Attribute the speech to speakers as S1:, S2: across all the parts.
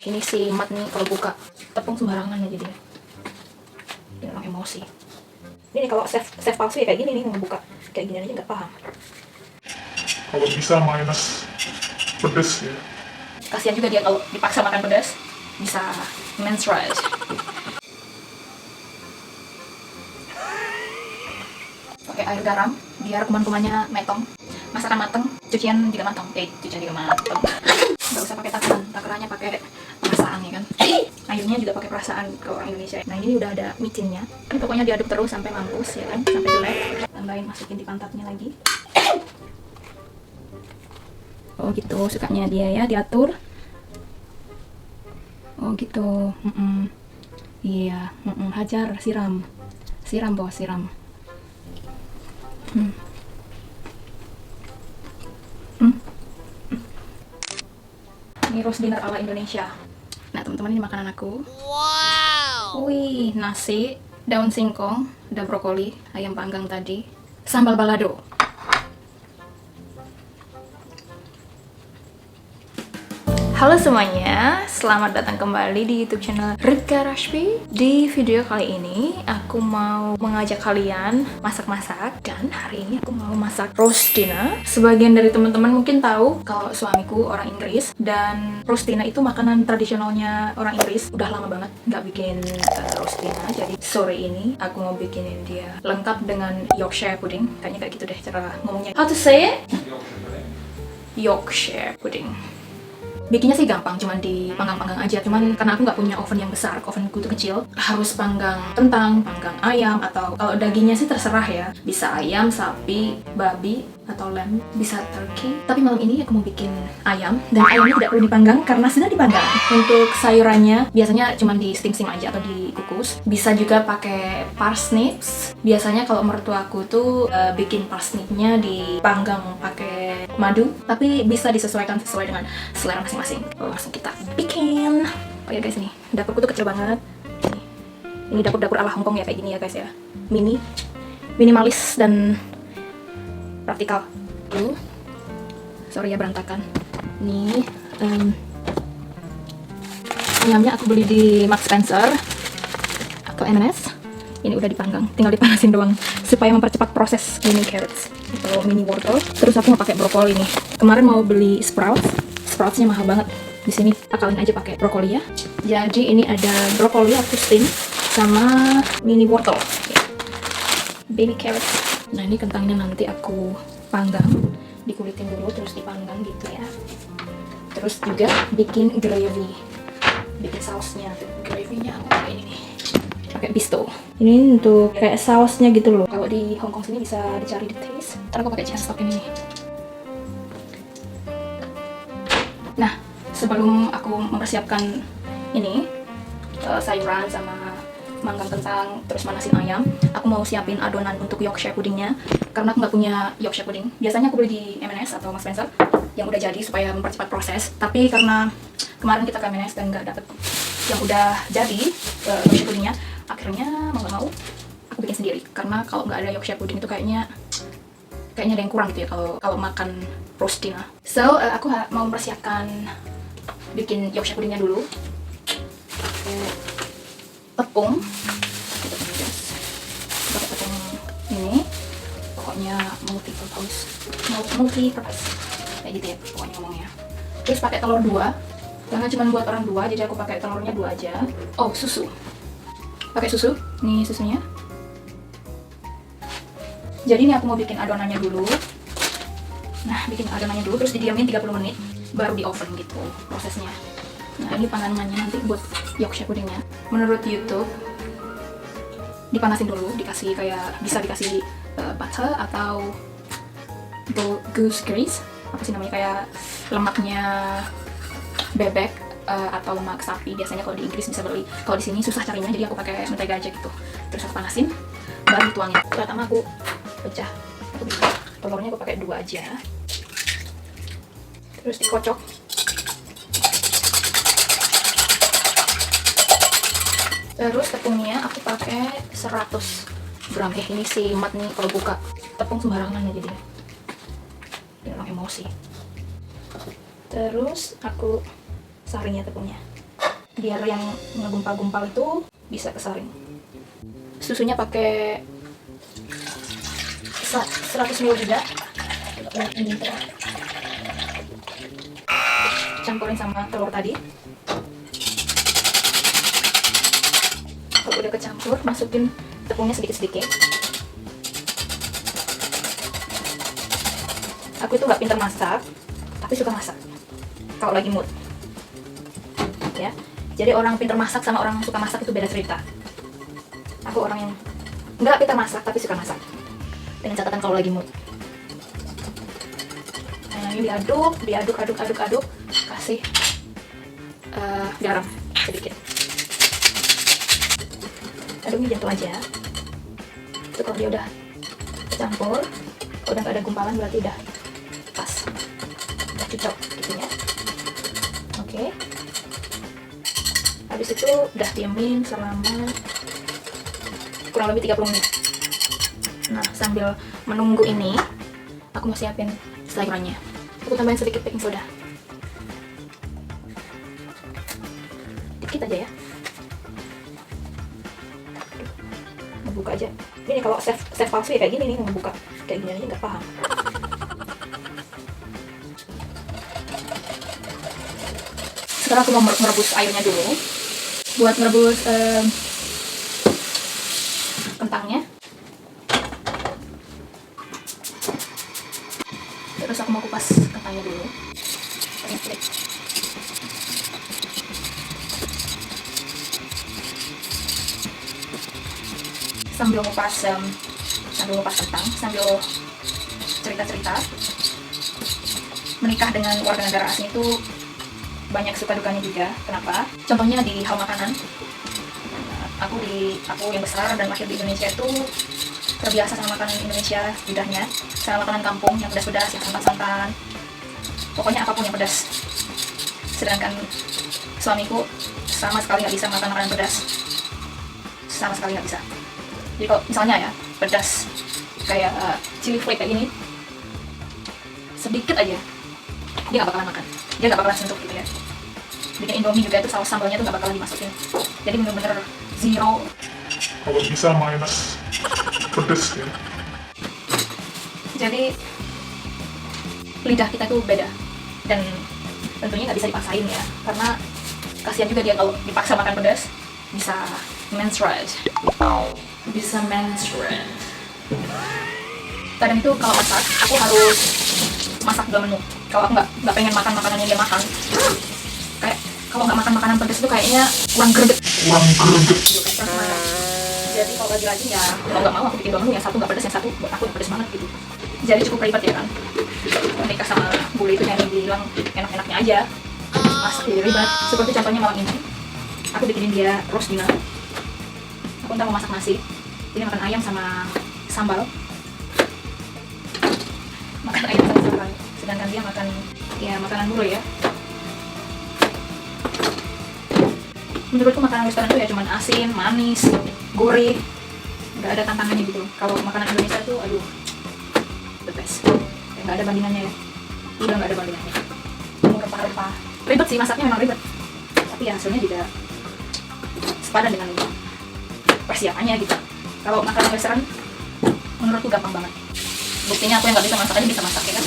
S1: Ini si Mat nih kalau buka tepung sembarangan aja dia orang emosi. Ini kalau chef palsu ya kayak gini nih, ngebuka kayak gini aja nggak paham.
S2: Kalau bisa minus pedes ya.
S1: Kasihan juga dia kalau dipaksa makan pedas, bisa menstruate. Pakai air garam biar kuman-kumannya metong. Masakan mateng, cucian juga mateng. Cucian juga mateng. Nggak usah pakai takarannya pakai perasaan ya kan. Ayunnya juga pakai perasaan ke orang Indonesia. Nah ini udah ada micinnya. Ini pokoknya diaduk terus sampai mampus ya kan, sampai jelek. Tambahin, masukin di pantatnya lagi. Oh gitu, sukanya dia ya diatur. Oh gitu. Iya, hajar, siram, bos, siram. Ini roast dinner ala Indonesia. Nah teman-teman, ini makanan aku. Wow. Wih, nasi, daun singkong, ada brokoli, ayam panggang tadi, sambal balado. Halo semuanya, selamat datang kembali di YouTube channel Rika Rashbi. Di video kali ini aku mau mengajak kalian masak-masak, dan hari ini aku mau masak roast dinner. Sebagian dari teman-teman mungkin tahu kalau suamiku orang Inggris, dan roast dinner itu makanan tradisionalnya orang Inggris. Udah lama banget nggak bikin roast dinner, jadi sore ini aku mau bikinin dia lengkap dengan Yorkshire pudding. Kayaknya kayak gitu deh cara ngomongnya. How to say it? Yorkshire pudding. Bikinnya sih gampang, cuman dipanggang-panggang aja. Cuman karena aku nggak punya oven yang besar, ovenku tuh kecil, harus panggang kentang, panggang ayam, atau kalau dagingnya sih terserah ya. Bisa ayam, sapi, babi, atau lamb, bisa turkey. Tapi malam ini aku mau bikin ayam, dan ayamnya tidak perlu dipanggang karena sudah dipanggang. Untuk sayurannya biasanya cuma di steam aja atau dikukus. Bisa juga pakai parsnips. Biasanya kalau mertuaku tuh bikin parsnipnya dipanggang pakai madu, tapi bisa disesuaikan sesuai dengan selera masing-masing. Langsung kita bikin. Oh ya guys, nih dapurku tuh kecil banget. Ini dapur ala Hongkong ya, kayak gini ya guys ya. Minimalis dan praktikal. Sorry ya berantakan. Nih ayamnya aku beli di Marks Spencer atau M&S. Ini udah dipanggang, tinggal dipanasin doang supaya mempercepat proses mini carrots atau mini wortel. Terus aku mau pakai brokoli nih. Kemarin mau beli sproutsnya mahal banget. Di sini akalin aja pakai brokoli ya. Jadi ini ada brokoli aku steam sama mini wortel, baby carrots. Nah ini kentangnya nanti aku panggang, dikulitin dulu terus dipanggang gitu ya. Terus juga bikin gravy, bikin sausnya. Gravynya aku pakai ini nih, pakai Bisto. Ini untuk kayak sausnya gitu loh. Kalau di Hongkong sini bisa dicari di Taste. Ntar aku pakai chicken stock ini. Nah sebelum aku mempersiapkan ini sayuran sama manggang kentang, terus manasin ayam, aku mau siapin adonan untuk Yorkshire puddingnya. Karena aku nggak punya Yorkshire pudding. Biasanya aku beli di M&S atau Marks Spencer yang udah jadi supaya mempercepat proses. Tapi karena kemarin kita ke M&S dan nggak dapet yang udah jadi Yorkshire puddingnya, akhirnya mau nggak mau aku bikin sendiri. Karena kalau nggak ada Yorkshire pudding itu kayaknya ada yang kurang gitu ya kalau makan roast dinner. So aku mau mempersiapkan bikin Yorkshire puddingnya dulu. Tepung, pakai tepung ini, pokoknya multi purpose kayak gitu ya pokoknya ngomongnya. Terus pakai telur 2 karena cuma buat orang 2, jadi aku pakai telurnya 2 aja. Oh, susu, pakai susu, nih susunya. Jadi ini aku mau bikin adonannya dulu. Nah bikin adonannya dulu terus didiamin 30 menit baru di oven gitu prosesnya. Nah ini panganannya nanti buat Yorkshire puddingnya. Menurut YouTube dipanasin dulu, dikasih kayak bisa dikasih butter atau goose grease, apa sih namanya, kayak lemaknya bebek atau lemak sapi. Biasanya kalau di Inggris bisa beli, kalau di sini susah carinya, jadi aku pakai mentega aja gitu. Terus aku panasin baru tuangin. Pertama aku pecah, aku bikin telurnya aku pakai 2 aja. Terus dikocok. Terus tepungnya aku pakai 100 gram. Ini si Mat nih kalau buka tepung sembarangan aja dia orang emosi. Terus aku saring ya tepungnya. biar yang ngegumpal-gumpal itu bisa kesaring. Susunya pakai 100 ml juga. Campurin sama telur tadi. Kalau udah kecampur, masukin tepungnya sedikit-sedikit. Aku itu nggak pintar masak, tapi suka masak kalau lagi mood ya. Jadi orang pintar masak sama orang suka masak itu beda cerita. Aku orang yang nggak pintar masak tapi suka masak, dengan catatan kalau lagi mood. Nah, ini diaduk, aduk, kasih garam sedikit. Aduknya gentle aja. Itu kalau dia udah campur, udah nggak ada gumpalan, berarti udah pas, udah cocok gitu ya. Oke. Habis itu udah diemin selama kurang lebih 30 menit. Nah, sambil menunggu ini, aku mau siapin sayurannya. Aku tambahin sedikit baking soda. Dikit aja ya. Ngebuka aja. Ini kalau chef palsu ya kayak gini nih, ngebuka kayak gini aja nggak paham. Sekarang aku mau merebus airnya dulu. Buat merebus kentangnya. Terus aku mau kupas kentangnya dulu. Sambil ngupas kentang, sambil cerita-cerita. Menikah dengan warga negara asing itu banyak suka dukanya juga. Kenapa? Contohnya di hal makanan. Aku yang besar dan lahir di Indonesia itu terbiasa sama makanan Indonesia, lidahnya, sama makanan kampung yang pedas-pedas, yang santan-santan. Pokoknya apapun yang pedas. Sedangkan suamiku sama sekali nggak bisa makan makanan pedas. Sama sekali nggak bisa. Jadi kalau misalnya ya pedas kayak chili flake kayak gini, sedikit aja dia nggak bakalan makan, dia nggak bakalan sentuh gitu ya. Bikin Indomie juga itu saus sambalnya tuh nggak bakalan dimasukin. Jadi bener-bener zero.
S2: Kalau bisa minus pedes ya.
S1: Jadi lidah kita tuh beda, dan tentunya nggak bisa dipaksain ya, karena kasihan juga dia kalau dipaksa makan pedas bisa menstruate. Kadang itu kalau masak, aku harus masak 2 menu. Kalau aku nggak pengen makan makanan yang dia makan, kayak kalau nggak makan makanan pedas itu kayaknya kurang greget. Jadi kalau lagi-lagi ya kalau nggak mau aku bikin 2 menu, yang satu nggak pedas, yang satu buat aku yang pedas banget gitu. Jadi cukup ribet ya kan. Menikah sama bule itu yang dibilang enak-enaknya aja, pasti ribet. Seperti contohnya malam ini, aku bikinin dia roast dinner. Aku ntar mau masak nasi, jadi makan ayam sama sambal. Makan ayam sama sambal, sedangkan dia makan ya makanan bule ya. Menurutku makanan restoran itu ya cuman asin, manis, gurih, nggak ada tantangannya gitu. Kalau makanan Indonesia tuh aduh the best, ya, nggak ada bandingannya ya, udah nggak ada bandingannya. Rempah-rempah, ribet sih masaknya, memang ribet, tapi ya hasilnya juga sepadan dengan persiapannya gitu. Kalau makanan restoran menurutku gampang banget. Buktinya aku yang nggak bisa masak aja bisa masak ya kan,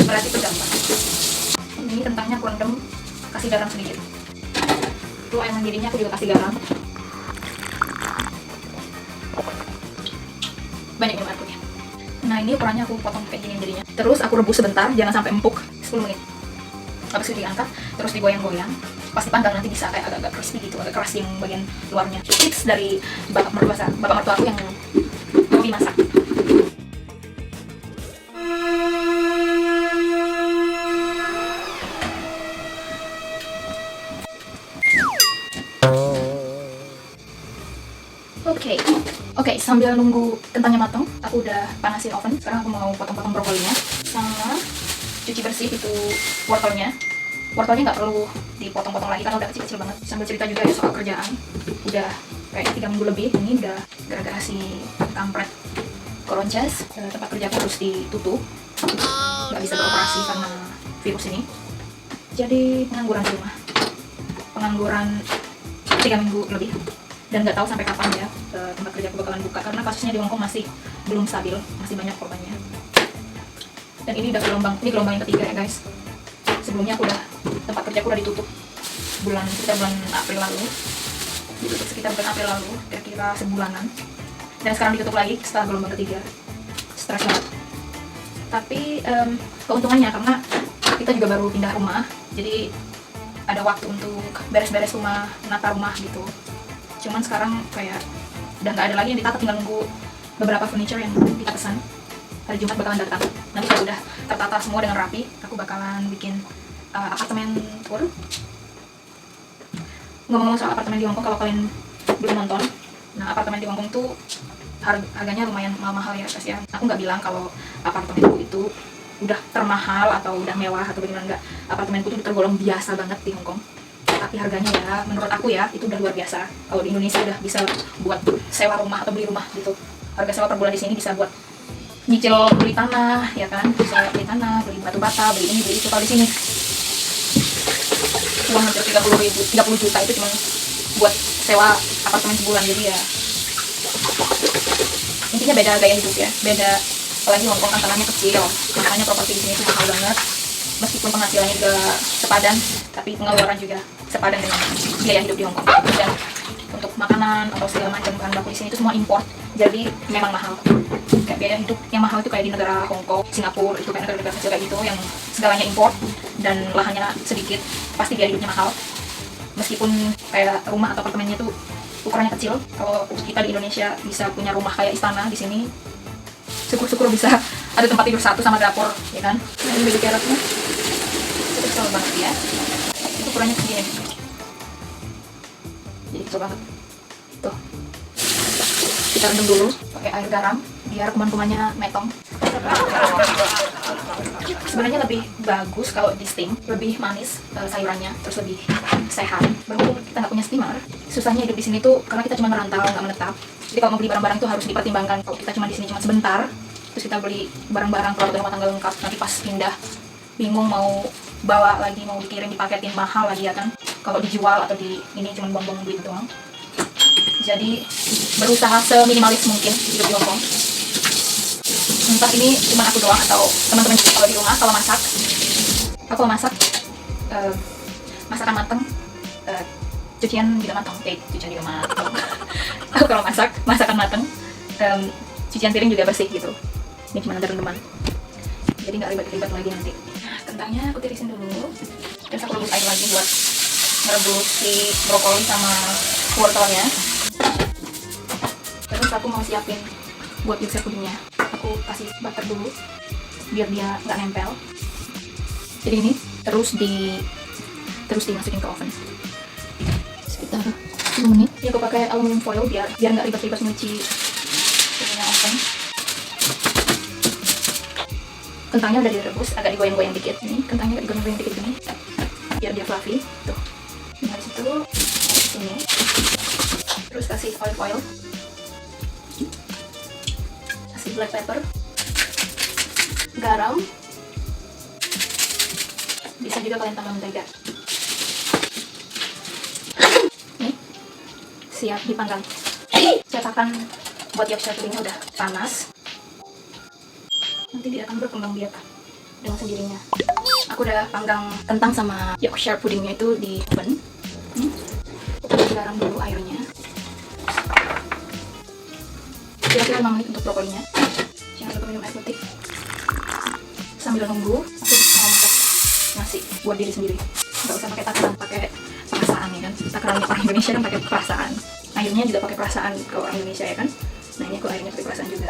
S1: berarti itu gampang. Ini kentangnya aku rendam, kasih garam sedikit. Itu ayam mandirinya aku juga kasih garam. Banyak minum air putih. Nah ini ukurannya aku potong kayak gini jadinya. Terus aku rebus sebentar, jangan sampai empuk, 10 menit. Habis itu diangkat, terus digoyang-goyang. Pasti panggang nanti bisa kayak agak-agak crispy gitu, agak keras yang bagian luarnya. Tips dari bapak mertua aku yang hobi masak. Oke, sambil nunggu kentangnya matang, aku udah panasin oven. Sekarang aku mau potong-potong brokolinya sama cuci bersih itu wortelnya. Wortelnya nggak perlu dipotong-potong lagi karena udah kecil-kecil banget. Sambil cerita juga ya soal kerjaan. Udah kayak 3 minggu lebih ini udah gara-gara si kampret Koronces, tempat kerjaku harus ditutup, nggak bisa beroperasi karena virus ini. Jadi pengangguran di rumah, pengangguran 3 minggu lebih, dan nggak tahu sampai kapan ya tempat kerja aku bakalan buka karena kasusnya di Hongkong masih belum stabil, masih banyak korbannya. Dan ini udah gelombang yang ketiga ya guys. Sebelumnya tempat kerjaku udah ditutup sekitar bulan April lalu, kira-kira sebulanan, dan sekarang ditutup lagi setelah gelombang ketiga. Stres banget. Tapi keuntungannya karena kita juga baru pindah rumah, jadi ada waktu untuk beres-beres rumah, menata rumah gitu. Cuman sekarang kayak udah nggak ada lagi yang ditata, tinggal nunggu beberapa furniture yang kita pesan. Hari Jumat bakalan datang. Nanti kalau udah tertata semua dengan rapi, aku bakalan bikin apartemen tour. Ngomong-ngomong soal apartemen di Hongkong, kalau kalian belum nonton, nah apartemen di Hongkong tuh harganya lumayan mahal ya guys ya. Aku nggak bilang kalau apartemenku itu udah termahal atau udah mewah atau bagaimana, enggak. Apartemenku tuh tergolong biasa banget di Hongkong. Tapi harganya ya, menurut aku ya, itu udah luar biasa. Kalau di Indonesia udah bisa buat sewa rumah atau beli rumah gitu. Harga sewa per bulan di sini bisa buat nyicil beli tanah, ya kan? Bisa beli tanah, beli batu bata, beli ini, beli itu. Kalau di sini uang hampir 30 juta itu cuma buat sewa apartemen sebulan. Jadi ya intinya beda gaya hidup ya, beda. Apalagi Hongkong tantangannya kecil, makanya properti di sini tuh mahal banget. Meskipun penghasilannya juga sepadan, tapi pengeluaran juga sepadan dengan biaya hidup di Hongkong. Dan untuk makanan atau segala macam bahan baku di sini itu semua import, jadi memang mahal. Kayak biaya hidup yang mahal itu kayak di negara Hongkong, Singapura, itu kayak negara-negara kecil kayak gitu yang segalanya import dan lahannya sedikit, pasti biaya hidupnya mahal. Meskipun kayak rumah atau apartemennya itu ukurannya kecil, kalau kita di Indonesia bisa punya rumah kayak istana, di sini syukur-syukur bisa ada tempat tidur satu sama dapur, ya kan? Nah, ini baby carrotnya itu kecil banget ya, itu ukurannya segini, jadi kecil banget tuh. Kita rendam dulu pakai air garam biar kuman-kumannya metong. Sebenarnya lebih bagus kalau di steam, lebih manis sayurannya, terus lebih sehat. Berhubung kita nggak punya steamer, susahnya hidup di sini tuh karena kita cuma merantau, nggak menetap. Jadi kalau mau beli barang-barang tuh harus dipertimbangkan. Kalau kita cuma di sini cuma sebentar, terus kita beli barang-barang peralatan rumah tangga lengkap, nanti pas pindah bingung mau bawa lagi, mau dikirim, dipaketin, mahal lagi ya kan. Kalau dijual atau di ini cuma buang-buang duit doang. Jadi berusaha seminimalis mungkin hidup di Hongkong. Entah ini cuma aku doang atau teman-teman kalau di rumah, kalau masak, aku masak masakan mateng, cucian juga mateng, cucian juga mateng. Aku kalau masak, masakan mateng, cucian piring juga bersih gitu. Ini cuma ada rendaman, jadi nggak ribet-ribet lagi nanti. Kentangnya aku tirisin dulu, terus aku rebus air lagi buat merebus si brokoli sama wortelnya. Terus aku mau siapin buat mixer pudingnya. Aku kasih butter dulu biar dia nggak nempel. Jadi ini terus dimasukin ke oven sekitar 10 menit. Ini aku pakai aluminium foil biar nggak ribet-ribet nyuci ininya oven. Kentangnya udah direbus, agak digoyang-goyang dikit. Ini kentangnya agak digoyang-goyang dikit gini biar dia fluffy. Tuh. Ini habis itu sini. Terus kasih olive oil, kasih black pepper, garam, bisa juga kalian tambah mentega. Nih, siap dipanggang. Cetakan buat Yorkshire puddingnya udah panas, nanti dia akan berkembang biak dengan sendirinya. Aku udah panggang kentang sama Yorkshire puddingnya itu di oven. Kita kasih garam dulu airnya, kira-kira 5 menit untuk brokolinya. Jangan lupa minum air putih. Sambil nunggu, aku mau masak nasi buat diri sendiri. Nggak usah pakai takaran, pakai perasaan ya kan. Takarannya orang Indonesia kan pakai perasaan. Airnya juga pakai perasaan kalau orang Indonesia ya kan. Nah ini aku airnya pakai perasaan juga.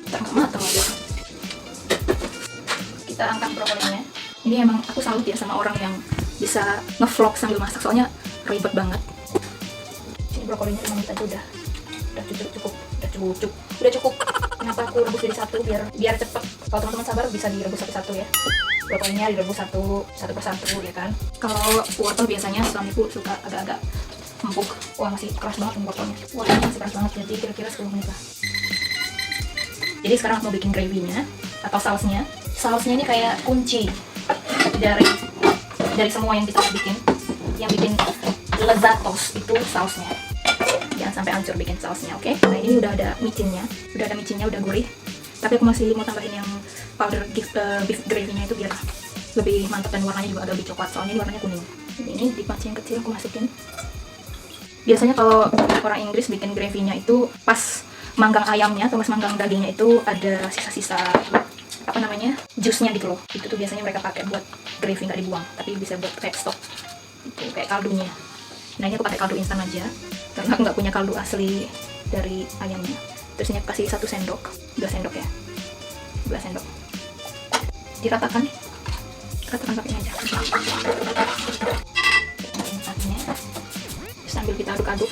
S1: Ntar nggak matang aja. Kita angkat brokolinya. Ini emang aku salut ya sama orang yang bisa nge-vlog sambil masak, soalnya ribet banget. Ini brokolinya 5 menit aja udah cukup. Kenapa aku rebus jadi satu biar cepet. Kalau teman-teman sabar bisa direbus satu-satu ya. Brokolinya direbus satu persatu ya kan. Kalau wortel biasanya suamiku suka agak-agak empuk. Wah masih keras banget nih wortelnya. Wortelnya masih keras banget, jadi kira-kira 10 menit lah. Jadi sekarang aku mau bikin gravy-nya atau sausnya. Sausnya ini kayak kunci dari semua yang kita bikin. Yang bikin lezatos itu sausnya. Jangan sampai hancur bikin sausnya, oke? Nah ini udah ada micinnya, udah gurih. Tapi aku masih mau tambahin yang powder beef gravy-nya itu biar lebih mantap dan warnanya juga agak lebih coklat. Soalnya ini warnanya kuning. Ini di panci yang kecil aku masukin. Biasanya kalau orang Inggris bikin gravy-nya itu pas manggang ayamnya atau pas manggang dagingnya itu ada sisa-sisa apa namanya jusnya gitu loh. Itu tuh biasanya mereka pakai buat gravy, nggak dibuang, tapi bisa buat kayak stok. Itu kayak kaldunya. Nah ini aku pakai kaldu instan aja karena aku nggak punya kaldu asli dari ayamnya. Terus ini aku kasih 1 sendok, 2 sendok ya, 2 sendok. Diratakan pakai aja. Sambil kita aduk-aduk.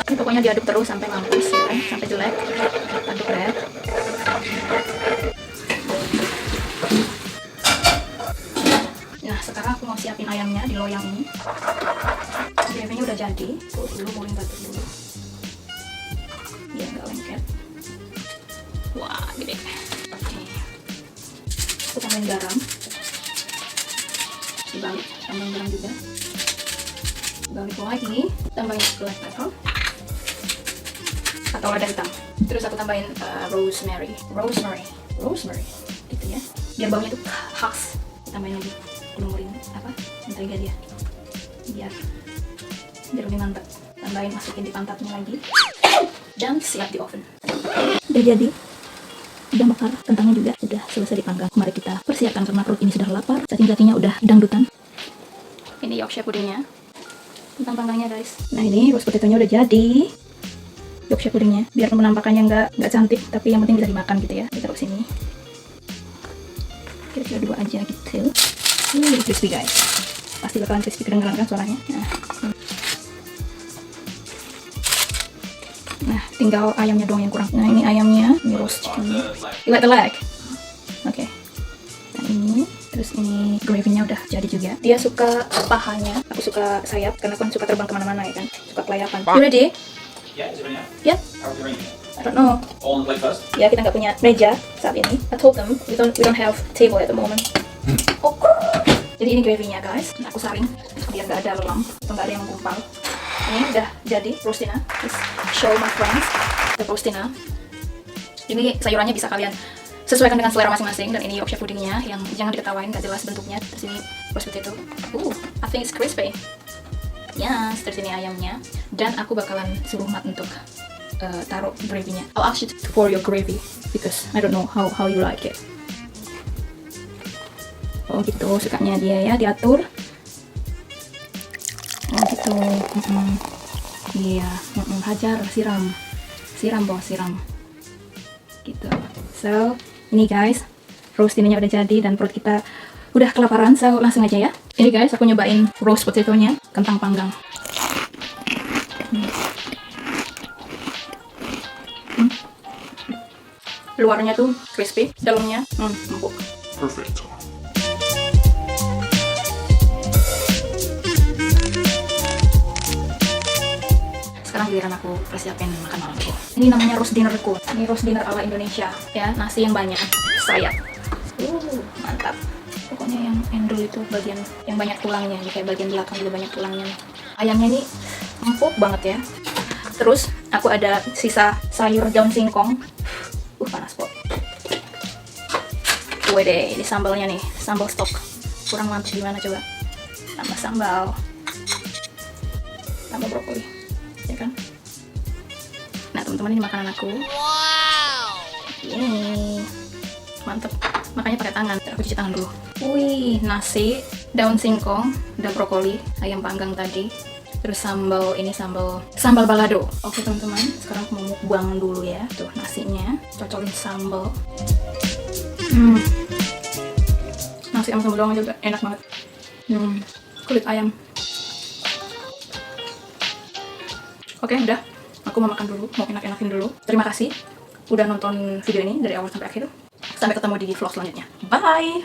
S1: Ini pokoknya diaduk terus sampai mampus ya kan, sampai jelek. Aduk red. Nah sekarang aku mau siapin ayamnya di loyang ini. Gravy-nya udah jadi. Tuh dulu mulai batuk dulu. Biar nggak lengket. Wah gede. Oke. Aku tambahin garam. Dibalik, tambahin garam juga. Balik lagi, tambahin black pepper atau lada hitam. Terus aku tambahin rosemary, gitu ya. Biar baunya tuh khas. Tambahin lagi gulung-guling apa? Mentega dia. Biar lebih mantap. Tambahin, masukin di pantatnya lagi. Dan siap di oven. Udah jadi. Udah bakar, kentangnya juga udah selesai dipanggang. Mari kita persiapkan karena perut ini sudah lapar. Cacing kakinya udah dangdutan. Ini Yorkshire pudingnya. Kentang panggangnya guys. Nah ini roast potato-nya udah jadi. Yorkshire pudingnya. Biar penampakannya nggak cantik, tapi yang penting bisa dimakan gitu ya. Ditaruh sini. Kira-kira 2 aja gitu. Ini crispy guys. Pasti bakalan crispy, kedengeran kan suaranya. Nah, tinggal ayamnya doang yang kurang. Nah ini ayamnya, ini roast chicken. You like the leg? Oke. Nah ini. Terus ini gravy-nya udah jadi juga. Dia suka pahanya, aku suka sayap karena aku suka terbang kemana-mana ya kan, suka kelayapan. You ready?
S3: Yeah, is it ready now?
S1: Yeah.
S3: How's it ready?
S1: I don't know.
S3: All on the plate first?
S1: Ya kita nggak punya meja saat ini. I told them we don't have table at the moment. Oh. Jadi ini gravy-nya guys. Nah, aku saring biar nggak ada lelam atau nggak ada yang menggumpal. Ini udah jadi roastina. Please show my friends the roastina. Ini sayurannya bisa kalian sesuaikan dengan selera masing-masing. Dan ini Yorkshire pudingnya yang jangan diketawain, gak jelas bentuknya. Terus ini roast potato. I think it's crispy. Yes, terus ini ayamnya. Dan aku bakalan suruh Mat untuk taruh gravy-nya. I'll ask you to pour your gravy because I don't know how you like it. Oh gitu, sukanya dia ya, diatur. Oh gitu. Iya, hajar, siram bos, siram. Gitu. So, ini guys, roastinnya udah jadi dan perut kita udah kelaparan, so langsung aja ya. Ini guys, aku nyobain roast potato-nya, kentang panggang. Luarnya tuh crispy, dalamnya empuk.
S2: Perfect.
S1: Sekarang giliran aku persiapin makan malamku. Ini namanya roast dinnerku. Ini roast dinner ala Indonesia ya, nasi yang banyak, sayap. Mantap. Pokoknya yang endul itu bagian yang banyak tulangnya, kayak bagian belakang juga banyak tulangnya. Ayamnya ini empuk banget ya. Terus aku ada sisa sayur daun singkong. Panas kok. Wede, ini sambalnya nih, sambal stok. Kurang mantap gimana coba? Tambah sambal. Tambah brokoli. Ya kan? Nah teman-teman, ini makanan aku. Ini mantep, makanya pakai tangan. Aku cuci tangan dulu. Wih, nasi, daun singkong, ada brokoli, ayam panggang tadi, terus sambal, ini sambal balado. Oke teman-teman, sekarang aku mau mukbang dulu ya. Tuh nasinya, cocolin sambal. Nasi sama sambal doang juga enak banget. Kulit ayam. Oke, udah. Aku mau makan dulu, mau enak-enakin dulu. Terima kasih udah nonton video ini dari awal sampai akhir. Sampai ketemu di vlog selanjutnya. Bye!